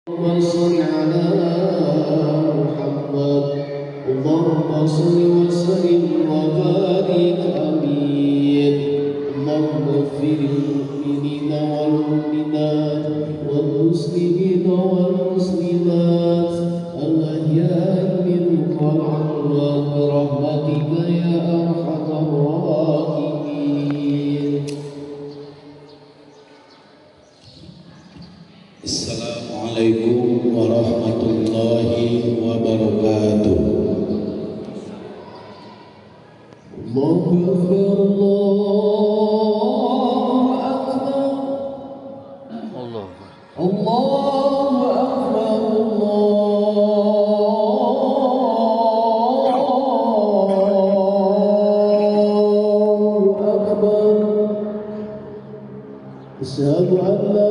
اللهم صل على محمد اللهم صل وسلم وبارك آمين اللهم اغفر للمؤمنين والمؤمنات والمسلمين والمسلمات الأحياء منهم والأموات برحمتك يا أرحم الراحمين. Assalamualaikum warahmatullahi wabarakatuh. Allahu Akbar, Allahu Akbar, Allahu Akbar. Asyhadu an la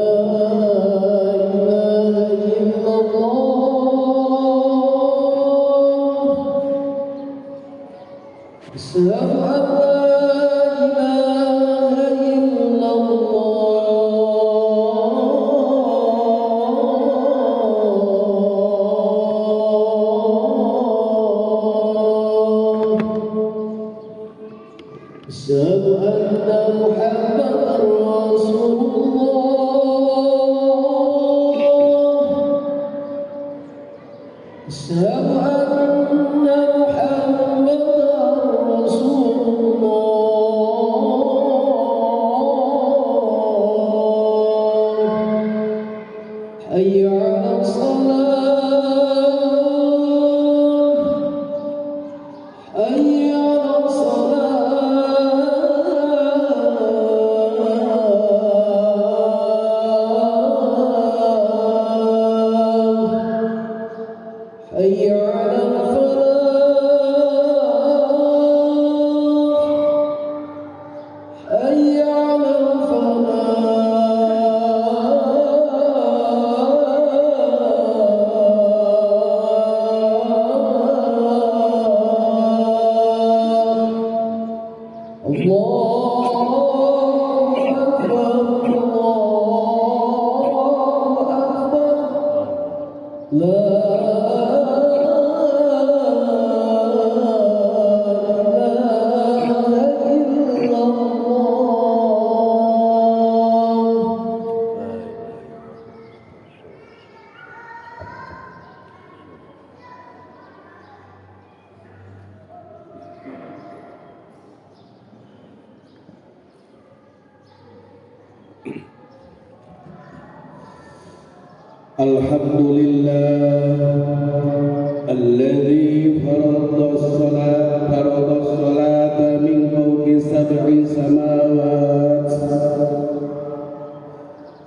Alhamdulillah alladzi farada as-salata min fawqi sab'i samawat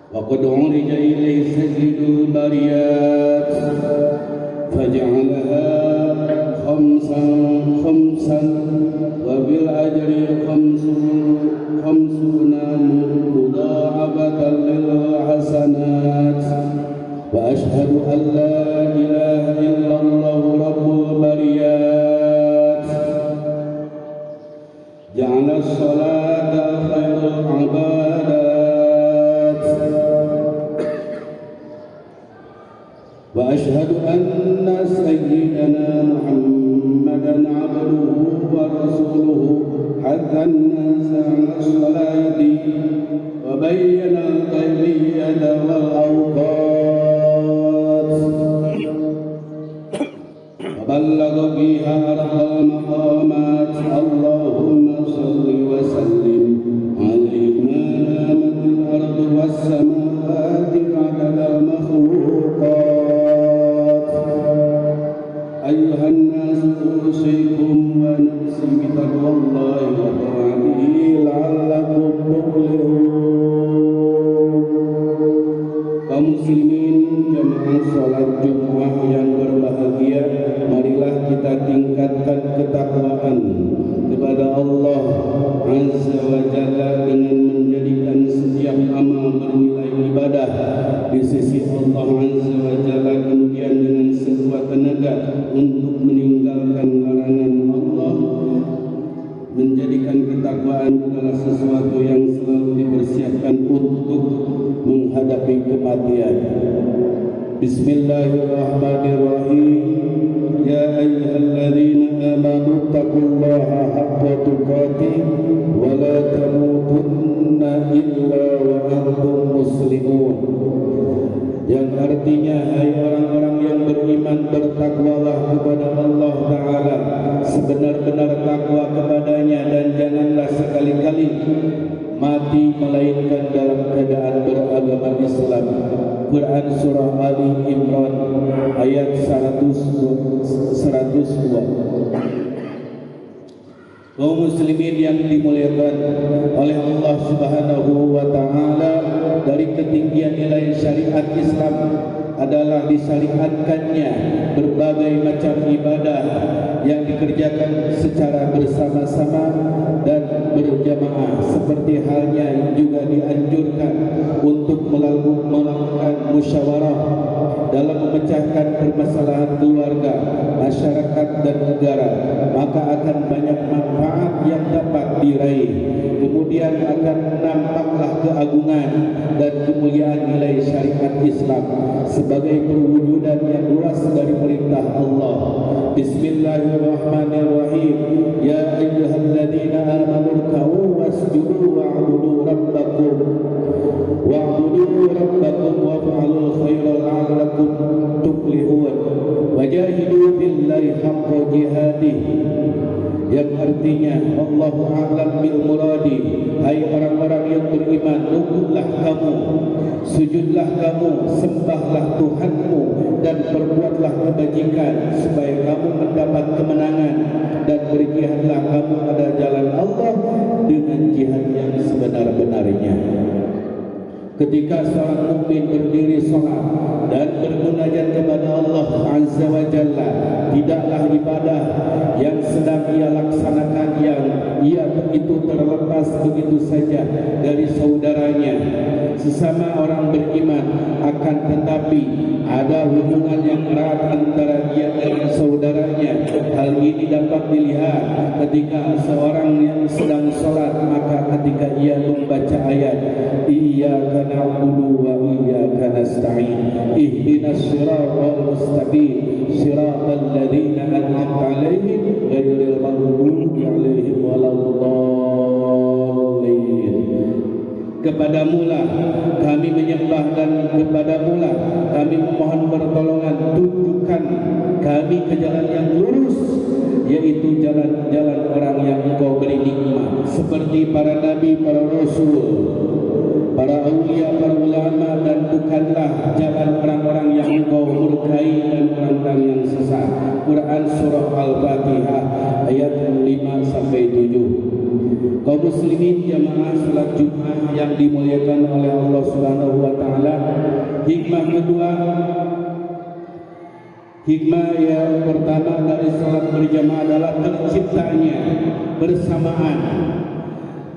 wa qad urija ilayhi sayyidul bariyat faj'alaha khamsan wa bil ajri khamsuna mudha'afatan lil hasanat. Wa ashhadu an la ilaha illallah rabbul bariyat ja'ala as-salata khairul ibadat wa ashhadu anna sayyidana Muhammadan abduhu wa rasuluhu haddan nas 'ala as-salati wa bayyana al-kayfiyata wal awqat بلغ بها أرقى المقامات اللهم صل وسلم عليه ما دامت الأرض والسماوات عدد المخلوقات. أيها الناس أوصيكم ونفسي بتقوى الله وطاعته لعلكم تفلحون. Kaum muslimin jamaah salat Jumat yang berbahagia, marilah kita tingkatkan ketakwaan kepada Allah Azza wa Jalla dengan menjadikan setiap amal bernilai ibadah di sisi Allah Azza wa Jalla, kemudian dengan sekuat tenaga untuk meninggalkan larangan Allah, menjadikan ketakwaan adalah sesuatu yang selalu dipersiapkan untuk menghadapi kematian. Bismillahirrahmanirrahim. Ya ayyuhalladzina amanu taqullaha haqqa tuqatih wa la tamutunna illa wa antum muslimun. Yang artinya, hai orang-orang yang beriman, bertakwalah kepada Allah Ta'ala sebenar-benar takwa kepadanya, dan janganlah sekali-kali mati melainkan dalam keadaan beragama Islam. Quran Surah Ali Imran ayat 102. Kaum muslimin yang dimuliakan oleh Allah Subhanahu wa Ta'ala, dari ketinggian nilai syariat Islam adalah disyariatkannya berbagai macam ibadah yang dikerjakan secara bersama-sama dan berjamaah, seperti halnya juga dianjurkan untuk melakukan musyawarah dalam memecahkan permasalahan keluarga, masyarakat dan negara, maka akan banyak manfaat yang dapat diraih. Kemudian akan nampaklah keagungan dan kemuliaan nilai syariat Islam sebagai perwujudan yang luas dari perintah Allah. Bismillahirrahmanirrahim. Ya ayyuhalladzina amanu ruk'u wasjudu wa'budu rabbakum waf'alul khaira la'allakum tuflihun wajahidu billahi haqqa jihadih. Yang artinya, Allahu a'lam bil muradi. Hai orang-orang yang beriman, rukuklah kamu, sujudlah kamu, sembahlah Tuhanmu, dan perbuatlah kebajikan supaya kamu mendapat kemenangan, dan berjihadlah kamu pada jalan Allah dengan jihad yang sebenar-benarnya. Ketika seorang mukmin berdiri salat dan bermunajat kepada Allah Azza wa Jalla, tidaklah ibadah yang sedang ia laksanakan yang ia itu terlepas begitu saja dari saudaranya sesama orang beriman, akan tetapi ada hubungan yang erat antara dia dengan saudaranya. Hal ini dapat dilihat ketika seorang yang sedang salat, maka ketika ia membaca ayat iyyaka na'budu wa iyyaka nasta'in ihdinas siratal mustaqim siratal ladzina an'amta 'alaihim ghairil maghdubi 'alaihim waladdallin. Kepadamulah kami menyembah dan kepadamulah kami memohon pertolongan. Tunjukkan kami ke jalan yang lurus, yaitu jalan-jalan orang yang Engkau beri nikmat, seperti para nabi, para rasul, para aulia, para ulama, dan bukanlah jalan orang-orang yang Engkau murkai dan orang-orang yang sesat. Quran Surah Al-Fatihah ayat 5-7. Kaum muslimin jamaah salat Jumat yang dimuliakan oleh Allah Subhanahu wa Ta'ala, hikmah kedua, hikmah yang pertama dari salat berjamaah adalah terciptanya bersamaan.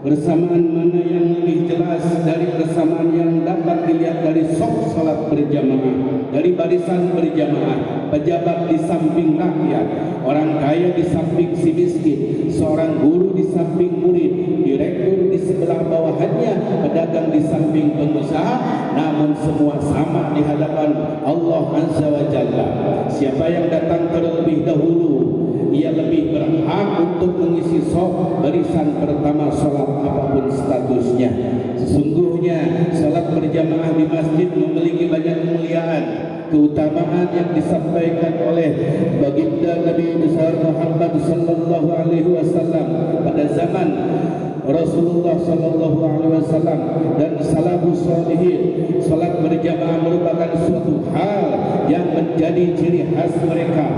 Bersamaan mana yang lebih jelas dari bersamaan yang dapat dilihat dari sok salat berjamaah, dari barisan berjamaah, pejabat di samping rakyat, orang kaya di samping si miskin, seorang guru di samping murid, direktur di sebelah bawahannya, pedagang di samping pengusaha, namun semua sama di hadapan Allah Azza wa Jalla. Siapa yang datang terlebih dahulu, ia lebih berhak untuk mengisi sok barisan pertama salat apapun statusnya. Sesungguhnya salat berjamaah di masjid memiliki banyak kemuliaan, keutamaan yang disampaikan oleh baginda Nabi besar Muhammad sallallahu alaihi wasallam pada zaman Rasulullah sallallahu alaihi wasallam dan salafus shalihin. Salat berjamaah merupakan suatu hal yang menjadi ciri khas mereka.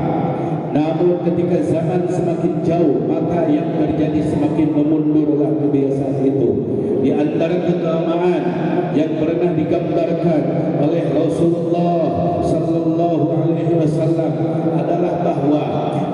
Namun ketika zaman semakin jauh, maka yang terjadi semakin memundurlah kebiasaan itu. Di antara keutamaan yang pernah digambarkan oleh Rasulullah sallallahu alaihi wasallam adalah bahwa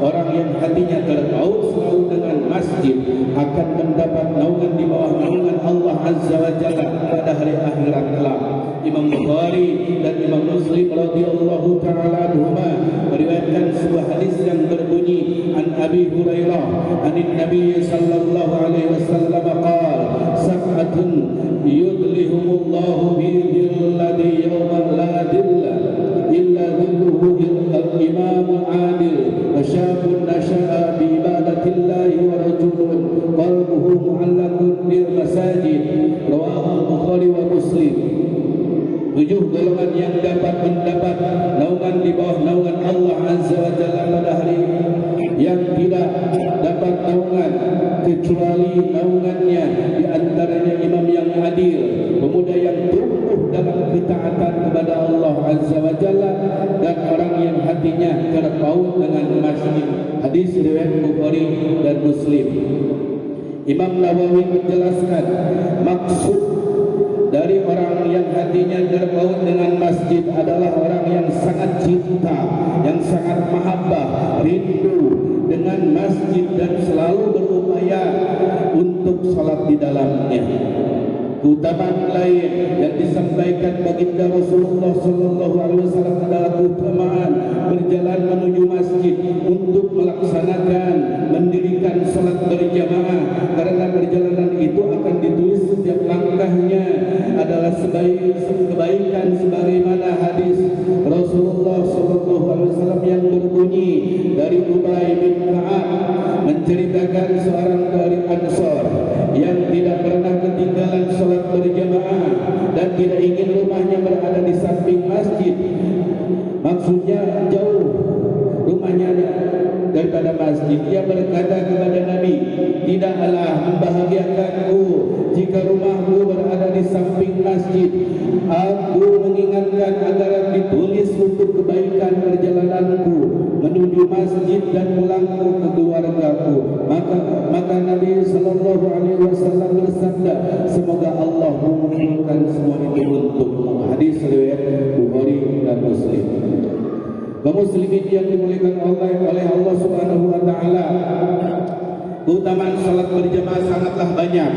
orang yang hatinya terpaut selalu dengan masjid akan mendapat naungan di bawah naungan Allah Azza wa Jalla pada hari akhirat kelak. Imam Bukhari dan Imam Muslim radhiyallahu ta'ala anhuma meriwayatkan sebuah hadis yang berbunyi, an Abi Hurairah anin Nabi sallallahu alaihi wasallam qala sab'atun yudlihumullahu bi dhillati yawma la dhilla illa berjalan dan orang yang hatinya terpaut dengan masjid. Hadis riwayat Bukhari dan Muslim. Imam Nawawi menjelaskan maksud dari orang yang hatinya terpaut dengan masjid adalah orang yang sangat cinta, yang sangat mahabbah, rindu dengan masjid dan selalu berupaya untuk salat di dalamnya. Keutamaan lain yang disampaikan baginda Rasulullah sallallahu alaihi wasallam adalah keutamaan berjalan menuju masjid untuk melaksanakan mendirikan salat berjamaah, karena perjalanan itu akan ditulis setiap langkahnya adalah kebaikan, sebagaimana hadis Rasulullah sallallahu alaihi wasallam yang berbunyi dari Ubay bin Ka'ab menceritakan seorang dari Ansar yang tidak pernah ketinggalan salat berjamaah dan tidak ingin rumahnya berada di samping masjid. Maksudnya jauh rumahnya daripada masjid. Dia berkata kepada Nabi, tidaklah membahagiakanku jika rumahku berada di samping masjid. Aku mengingatkan agar ditulis untuk kebaikan perjalananku menuju masjid dan pulangku ke keluargaku. Maka Nabi sallallahu alaihi wasallam bersabda, semoga Allah mengumpulkan semua itu untukmu. Hadis riwayat Bukhari dan Muslim. Kaum muslimin yang dimuliakan oleh Allah Subhanahu wa taala, keutamaan salat berjamaah sangatlah banyak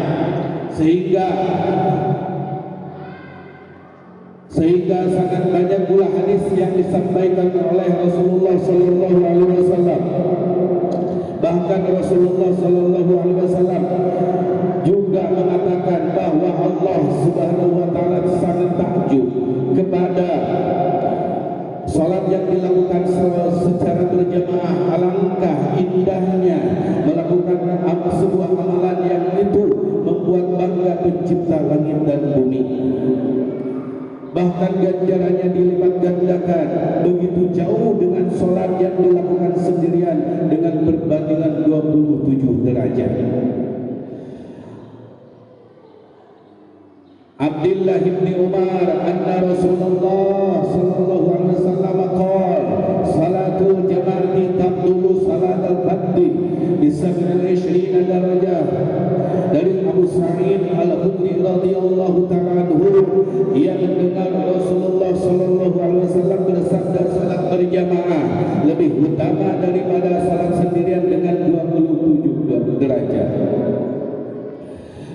sehingga sangat banyak pula hadis yang disampaikan oleh Rasulullah sallallahu alaihi wasallam. Bahkan Rasulullah sallallahu alaihi wasallam juga mengatakan bahwa Allah Subhanahu wa taala sangat takjub kepada salat yang dilakukan secara berjamaah. Alangkah indahnya melakukan sebuah amalan yang itu membuat bangga pencipta langit dan bumi. Bahkan ganjarannya dilipat gandakan begitu jauh dengan salat yang dilakukan sendirian dengan perbandingan 27 derajat. Abdullah bin Umar anna Rasulullah sallallahu alaihi wasallam qala salatul jama'ati tabdulu salatal fardhi bi 27 darajah. Dari Abu Sa'id Al-Khudri radhiyallahu ta'ala anhu, ia mendengar Rasulullah sallallahu alaihi wasallam bersabda, salat berjamaah lebih utama daripada salat sendirian dengan 27 derajat.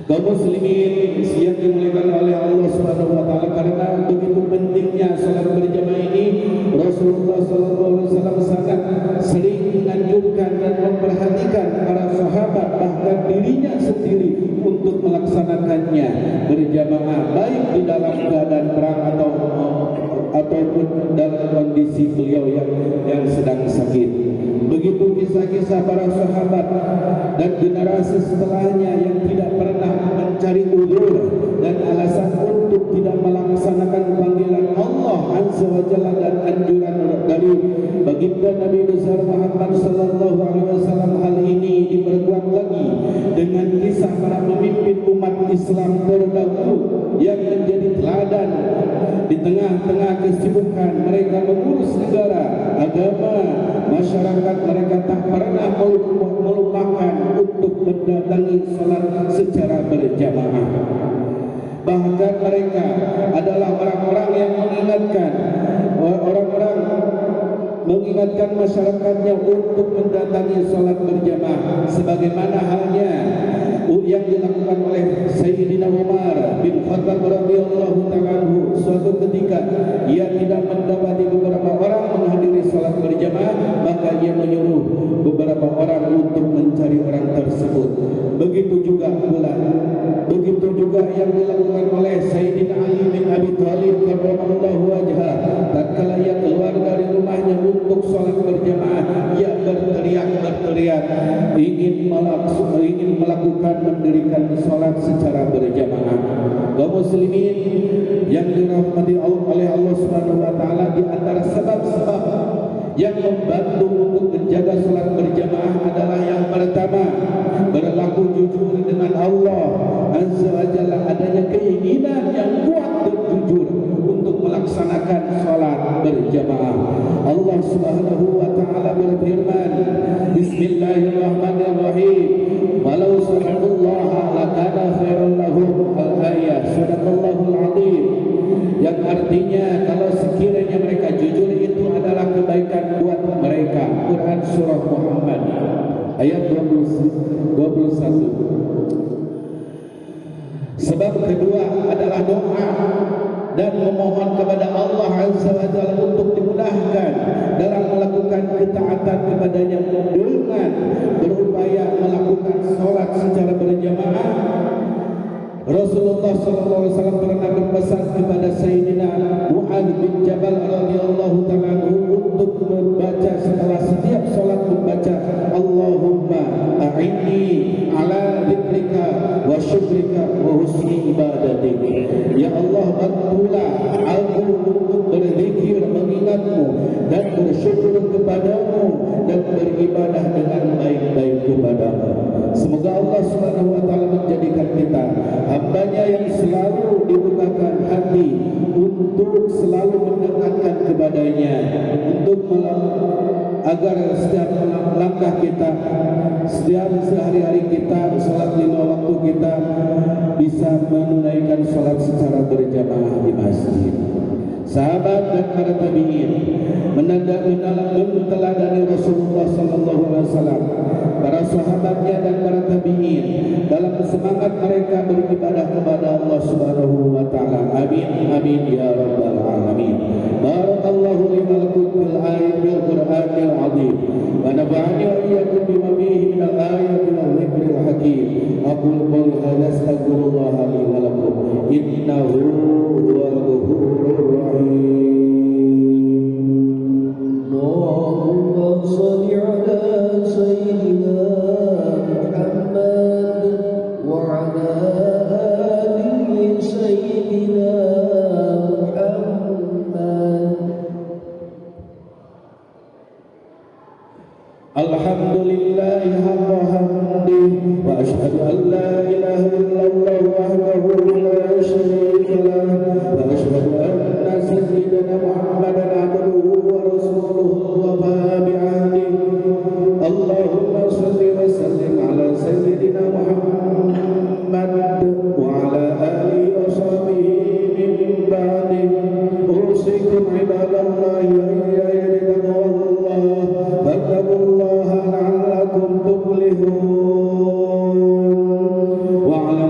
Kaum muslimin yang dimuliakan oleh Allah Subhanahu wa taala, karena begitu pentingnya salat berjamaah ini, Rasulullah sallallahu alaihi wasallam sangat sering menganjurkan dan memperhatikan para sahabat, bahkan dirinya sendiri, untuk melaksanakannya berjamaah, baik di dalam keadaan perang ataupun dalam kondisi beliau yang sedang sakit. Begitu kisah-kisah para sahabat dan generasi setelahnya yang tidak pernah mencari uzur dan alasan untuk tidak melaksanakan panggilan Allah Azza wa Jalla dan anjuran dari baginda Nabi besar Muhammad sallallahu alaihi wasallam. Hal ini diperkuat lagi dengan kisah para pemimpin umat Islam terdahulu yang menjadi teladan di tengah-tengah kesibukan mereka mengurus negara, agama, masyarakat. Mereka tak pernah melupakan untuk mendatangi salat secara berjamaah. Bahkan mereka adalah orang-orang yang mengingatkan masyarakatnya untuk mendatangi salat berjamaah, sebagaimana halnya yang dilakukan oleh Sayyidina Umar bin Khattab radhiyallahu ta'ala anhu. Suatu ketika ia tidak mendapati beberapa orang menghadiri salat berjamaah, maka ia menyuruh beberapa orang untuk mencari orang tersebut. Begitu juga yang dilakukan oleh Sayyidina Ali bin Abi Thalib karramallahu wajhah. Tatkala ia keluar dari rumahnya untuk salat berjamaah, ia berteriak ingin melakukan mendirikan salat secara berjamaah. Kaum muslimin yang dirahmati oleh Allah Subhanahu wa taala, di antara sebab-sebab yang membantu untuk menjaga salat berjamaah adalah yang pertama, berlaku jujur dengan Allah Azza wa Jalla, adanya keinginan yang kuat dan jujur untuk melaksanakan akan salat berjamaah. Allah Subhanahu wa taala berfirman, Bismillahirrahmanirrahim. Walau sadaqallaha lakana khairan lahum. Al-ayat. Sadaqallahul azim. Yang artinya kalau sekiranya mereka jujur itu adalah kebaikan buat mereka. Quran surah Muhammad ayat 21. Sebab kedua adalah doa dan memohon kepada Allah Azza wa Jalla untuk dimudahkan dalam melakukan ketaatan kepadanya dengan berupaya melakukan sholat secara berjamaah. Rasulullah SAW pernah berpesan kepada Sayyidina Mu'adz bin Jabal radhiyallahu ta'ala untuk membaca setelah setiap sholat membaca Allahumma a'inni ala dzikrika wa syukrika wa husni ibadatik. Ya Allah, bantulah aku untuk berzikir mengingatmu dan bersyukur kepadamu dan beribadah dengan baik-baik kepadamu. Semoga Allah Subhanahu wa taala menjadikan kita hamba-Nya yang selalu dibukakan hati untuk selalu mendekatkan kepadanya, untuk agar setiap langkah kita, setiap sehari-hari kita, salat 5 waktu kita bisa menunaikan salat secara berjamaah di masjid. Sahabat dan para tabi'in meneladani Rasulullah sallallahu alaihi wasallam, para sahabatnya dan para tabi'in dalam semangat mereka beribadah kepada Allah Subhanahu wa taala. Amin amin ya rabbal alamin. Barakallahu li wa lakum fil ayatil Qur'anil azim wa nafa'ani wa iyyakum bima fihi minal ayati wal dzikril hakim. Aqulu qawli hadza astaghfirullah li wa lakum innahu huwal ghafurur rahim. Allahumma shalli ala sayyidina Muhammad wa ala ali sayyidina Muhammad. Alhamdulillahi haqqa hamdi wa ashhadu an la ilaha illallah wahdahu la syarika lah wa ashhadu anna sayyidina Muhammadan abduhu wa rasuluhu wa fa bi'ahdihi. Allahumma shalli wa sallim ala sayyidina Muhammad wa ala alihi wa sahbihi min ba'dihi. Usikum ibadallahi wa iyaya bitaqwallah fattaqullaha la'allakum tuflihun. Wa ala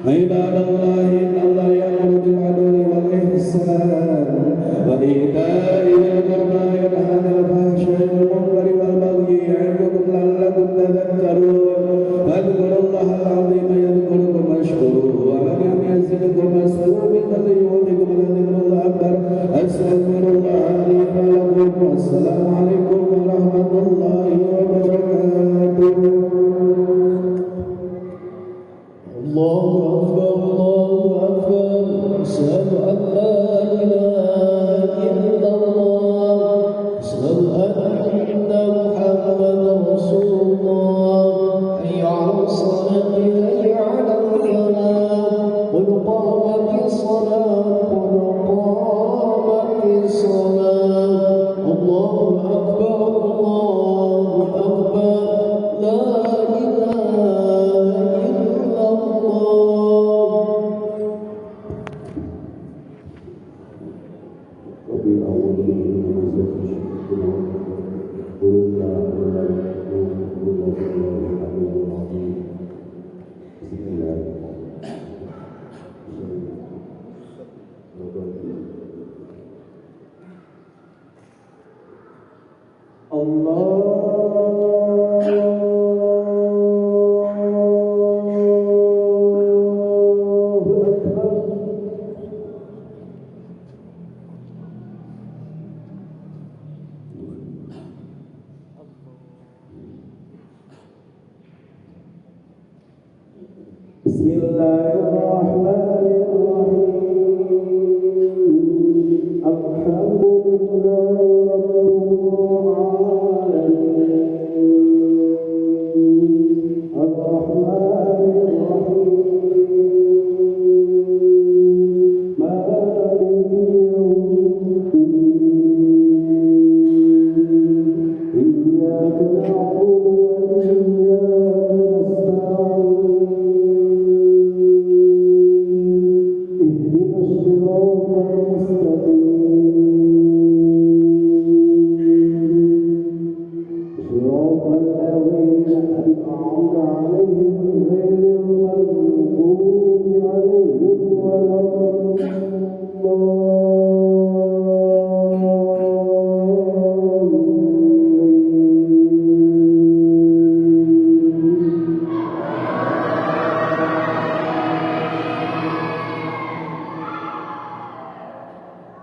عباد الله إن الله يأمر بالعدل والإحسان وإيتاء ذي القربى وينهى عن الفحشاء والمنكر والبغي يعظكم لعلكم تذكرون فاذكروا الله العظيم يذكركم واشكروه على نعم يزدكم واسألوا من فضله يؤتكم ولذكر الله أكبر أستغفر الله لي ولكم والسلام عليكم ورحمة الله وبركاته. الله أكبر الله أكبر أشهد أن لا إله إلا الله أشهد أن محمدا رسول الله حي على الصلاة حي على الفلاح قد قامت الصلاة قد قامت الصلاة الله أكبر الله أكبر لا إله إلا الله. وفي أول بسم الله الرحمن الرحيم الحمد لله رب العالمين الرحمن الرحيم مالك يوم الدين إياك نعبد وإياك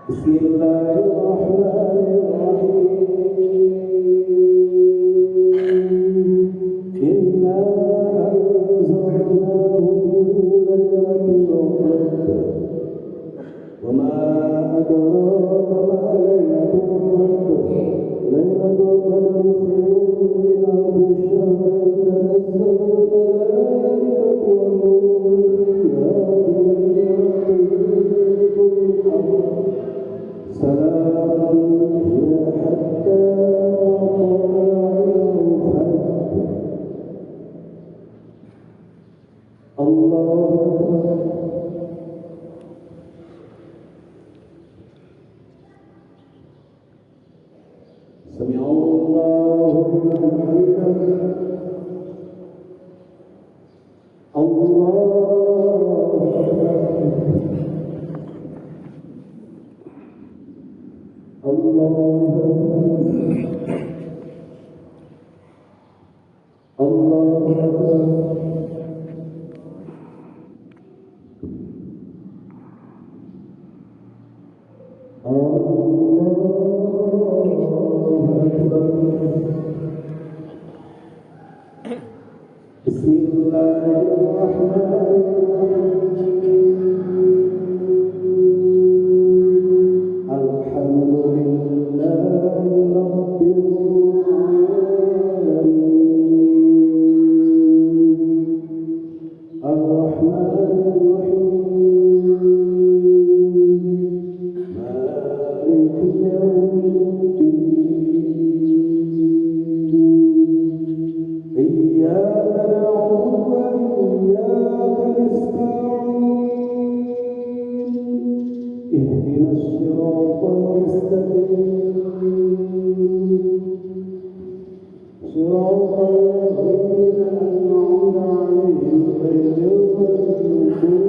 بسم الله الرحمن الرحيم إنا أنزلناه في ليلة القدر وما أدراك ما ليلة القدر ليلة القدر خير من ألف شهر تنزل الملائكة والروح سلام هي حتى مطلع الفجر. الله أكبر. سمع الله لمن حمده. الله بسم الله الرحمن الرحيم الحمد لله رب العالمين الرحمن الرحيم مالك يوم الدين إياك نعبد وإياك نستعين اهدنا الصراط المستقيم صراط الذين أنعمت عليهم غير المغضوب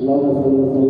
اللهم صل